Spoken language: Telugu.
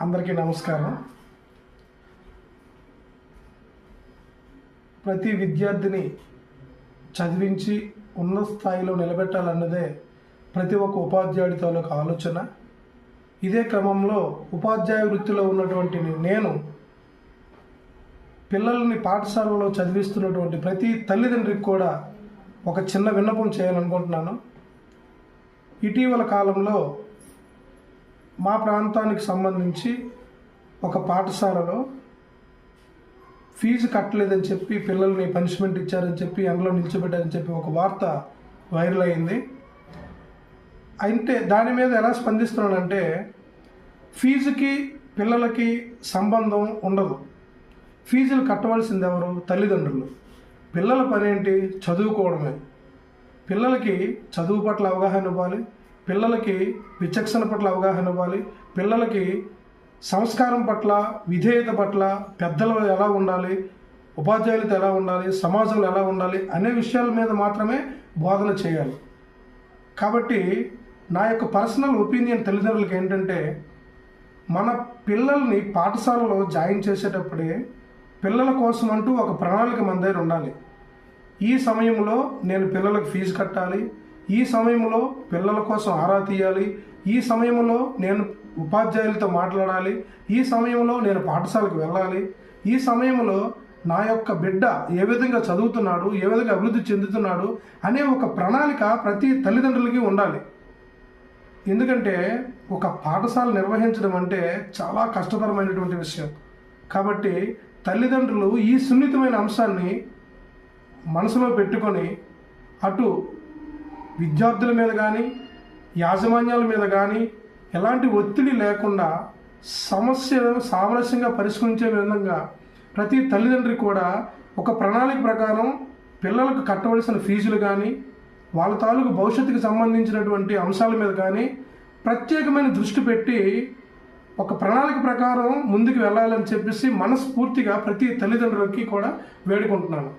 అందరికీ నమస్కారం. ప్రతి విద్యార్థిని చదివించి ఉన్నత స్థాయిలో నిలబెట్టాలన్నదే ప్రతి ఒక్క ఉపాధ్యాయుడి తాలూకు ఆలోచన. ఇదే క్రమంలో ఉపాధ్యాయ వృత్తిలో ఉన్నటువంటి నేను పిల్లల్ని పాఠశాలలో చదివిస్తున్నటువంటి ప్రతి తల్లిదండ్రికి కూడా ఒక చిన్న విన్నపం చేయాలనుకుంటున్నాను. ఇటీవల కాలంలో మా ప్రాంతానికి సంబంధించి ఒక పాఠశాలలో ఫీజు కట్టలేదని చెప్పి పిల్లల్ని పనిష్మెంట్ ఇచ్చారని చెప్పి ఎండలో నిల్చోబెట్టారని చెప్పి ఒక వార్త వైరల్ అయింది. అయితే దాని మీద ఎలా స్పందిస్తున్నానంటే, ఫీజుకి పిల్లలకి సంబంధం ఉండదు. ఫీజులు కట్టవలసింది ఎవరు? తల్లిదండ్రులు. పిల్లల పని ఏంటి? చదువుకోవడమే. పిల్లలకి చదువు పట్ల అవగాహన ఇవ్వాలి, పిల్లలకి విచక్షణ పట్ల అవగాహన ఇవ్వాలి, పిల్లలకి సంస్కారం పట్ల, విధేయత పట్ల, పెద్దలు ఎలా ఉండాలి, ఉపాధ్యాయులతో ఎలా ఉండాలి, సమాజంలో ఎలా ఉండాలి అనే విషయాల మీద మాత్రమే బోధన చేయాలి. కాబట్టి నా యొక్క పర్సనల్ ఒపీనియన్ తల్లిదండ్రులకి ఏంటంటే, మన పిల్లల్ని పాఠశాలలో జాయిన్ చేసేటప్పుడే పిల్లల కోసం అంటూ ఒక ప్రణాళిక మన దగ్గర ఉండాలి. ఈ సమయంలో నేను పిల్లలకు ఫీజు కట్టాలి, ఈ సమయంలో పిల్లల కోసం ఆరా తీయాలి, ఈ సమయంలో నేను ఉపాధ్యాయులతో మాట్లాడాలి, ఈ సమయంలో నేను పాఠశాలకు వెళ్ళాలి, ఈ సమయంలో నా యొక్క బిడ్డ ఏ విధంగా చదువుతున్నాడు, ఏ విధంగా అభివృద్ధి చెందుతున్నాడు అనే ఒక ప్రణాళిక ప్రతి తల్లిదండ్రులకి ఉండాలి. ఎందుకంటే ఒక పాఠశాల నిర్వహించడం అంటే చాలా కష్టతరమైనటువంటి విషయం. కాబట్టి తల్లిదండ్రులు ఈ సున్నితమైన అంశాన్ని మనసులో పెట్టుకొని అటు విద్యార్థుల మీద కానీ యాజమాన్యాల మీద కానీ ఎలాంటి ఒత్తిడి లేకుండా సమస్యలను సామరస్యంగా పరిష్కరించే విధంగా ప్రతి తల్లిదండ్రి కూడా ఒక ప్రణాళిక ప్రకారం పిల్లలకు కట్టవలసిన ఫీజులు కానీ వాళ్ళ తాలూకు భవిష్యత్తుకు సంబంధించినటువంటి అంశాల మీద కానీ ప్రత్యేకమైన దృష్టి పెట్టి ఒక ప్రణాళిక ప్రకారం ముందుకు వెళ్ళాలని చెప్పేసి మనస్ఫూర్తిగా ప్రతి తల్లిదండ్రులకి కూడా వేడుకుంటున్నాను.